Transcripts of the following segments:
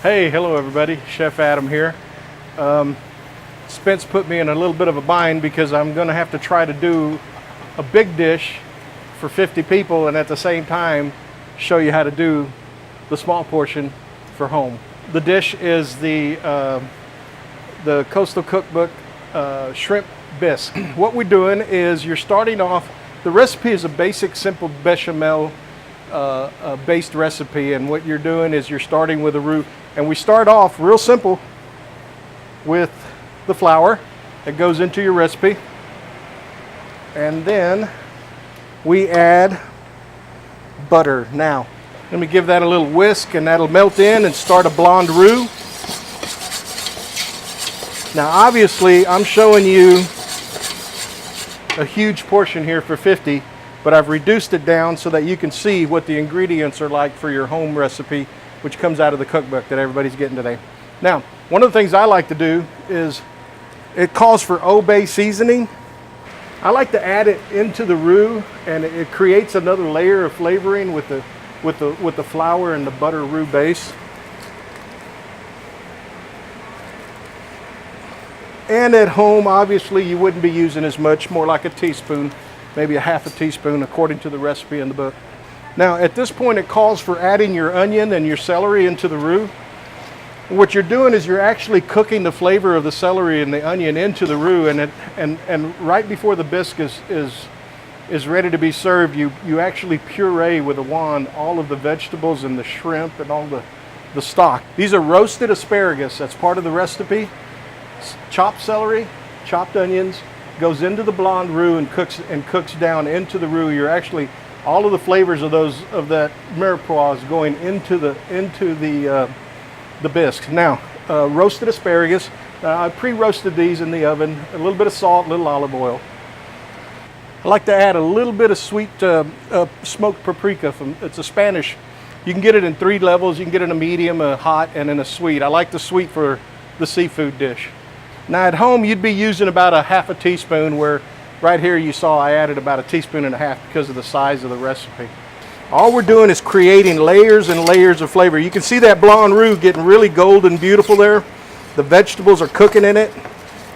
Hey, hello everybody, Chef Adam here. Spence put me in a little bit of a bind because I'm gonna have to try to do a big dish for 50 people and at the same time show you how to do the small portion for home. The dish is the Coastal Cookbook shrimp bisque. What we're doing is you're starting off, the recipe is a basic simple bechamel based recipe, and what you're doing is you're starting with a roux. And we start off real simple with the flour that goes into your recipe. And then we add butter. Now, let me give that a little whisk and that'll melt in and start a blonde roux. Now, obviously, I'm showing you a huge portion here for 50, but I've reduced it down so that you can see what the ingredients are like for your home recipe, which comes out of the cookbook that everybody's getting today. Now, one of the things I like to do is, it calls for Obey seasoning. I like to add it into the roux, and it creates another layer of flavoring with the flour and the butter roux base. And at home, obviously, you wouldn't be using as much, more like a teaspoon, maybe a half a teaspoon, according to the recipe in the book. Now, at this point, it calls for adding your onion and your celery into the roux. What you're doing is you're actually cooking the flavor of the celery and the onion into the roux, and right before the bisque is ready to be served, you actually puree with a wand all of the vegetables and the shrimp and all the stock. These are roasted asparagus. That's part of the recipe. Chopped celery, chopped onions, goes into the blonde roux and cooks down into the roux. You're actually, all of the flavors of that mirepoix is going into the bisque. Now, roasted asparagus. I pre-roasted these in the oven. A little bit of salt, a little olive oil. I like to add a little bit of sweet smoked paprika. It's a Spanish. You can get it in 3 levels. You can get it in a medium, a hot, and in a sweet. I like the sweet for the seafood dish. Now at home, you'd be using about a half a teaspoon, where right here you saw I added about a teaspoon and a half because of the size of the recipe. All we're doing is creating layers and layers of flavor. You can see that blonde roux getting really golden beautiful there. The vegetables are cooking in it.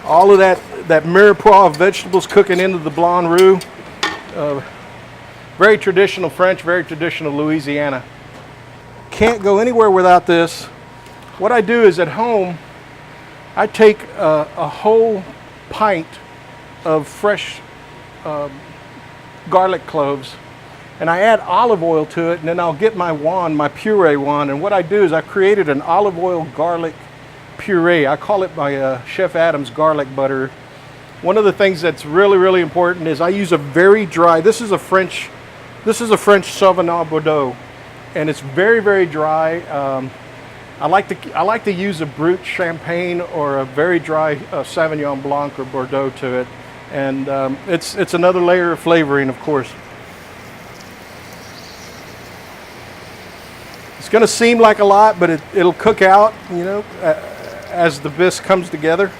All of that mirepoix of vegetables cooking into the blonde roux. Very traditional French, very traditional Louisiana. Can't go anywhere without this. What I do is at home, I take a whole pint of fresh garlic cloves, and I add olive oil to it, and then I'll get my wand, my puree wand, and what I do is I've created an olive oil garlic puree. I call it my Chef Adam's garlic butter. One of the things that's really, really important is I use a very dry, this is a French Sauvignon Bordeaux, and it's very, very dry. I like to use a Brut Champagne or a very dry Sauvignon Blanc or Bordeaux to it, and it's another layer of flavoring, of course. It's going to seem like a lot, but it'll cook out, you know, as the bisque comes together.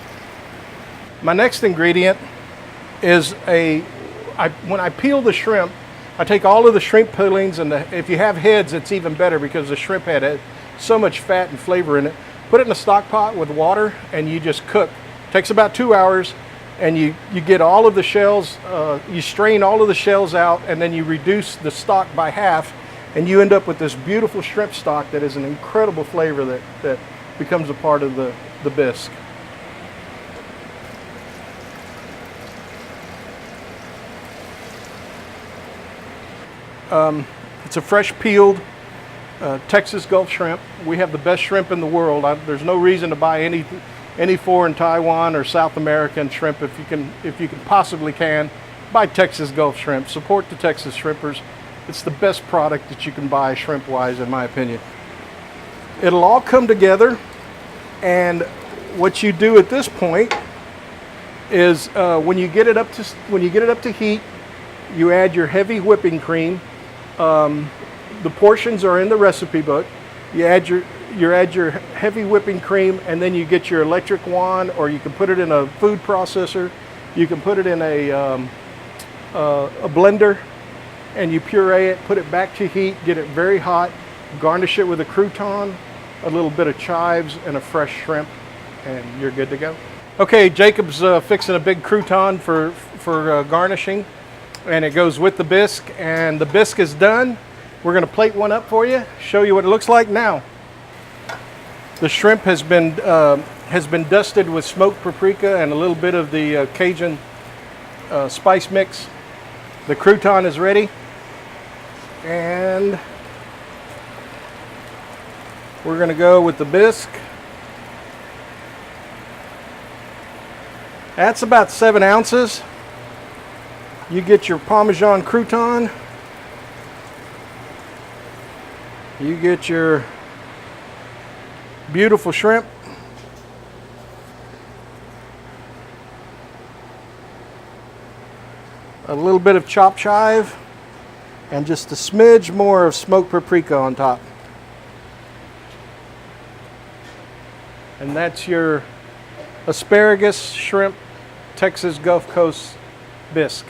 My next ingredient is when I peel the shrimp, I take all of the shrimp peelings, and if you have heads, it's even better because the shrimp head has so much fat and flavor in it. Put it in a stock pot with water and you just cook. Takes about 2 hours, and you get all of the shells, you strain all of the shells out, and then you reduce the stock by half, and you end up with this beautiful shrimp stock that is an incredible flavor that becomes a part of the bisque. It's a fresh peeled Texas Gulf shrimp. We have the best shrimp in the world. There's no reason to buy any foreign Taiwan or South American shrimp. If you can possibly buy Texas Gulf shrimp. Support the Texas shrimpers. It's the best product that you can buy shrimp wise, in my opinion. It'll all come together, and what you do at this point is when you get it up to heat, you add your heavy whipping cream. The portions are in the recipe book. You add your heavy whipping cream, and then you get your electric wand, or you can put it in a food processor. You can put it in a blender, and you puree it, put it back to heat, get it very hot, garnish it with a crouton, a little bit of chives, and a fresh shrimp, and you're good to go. Okay, Jacob's fixing a big crouton for garnishing, and it goes with the bisque, and the bisque is done. We're going to plate one up for you, show you what it looks like now. The shrimp has been dusted with smoked paprika and a little bit of the Cajun spice mix. The crouton is ready, and we're going to go with the bisque. That's about 7 ounces. You get your Parmesan crouton. You get your beautiful shrimp. A little bit of chopped chive, and just a smidge more of smoked paprika on top. And that's your asparagus, shrimp, Texas Gulf Coast bisque.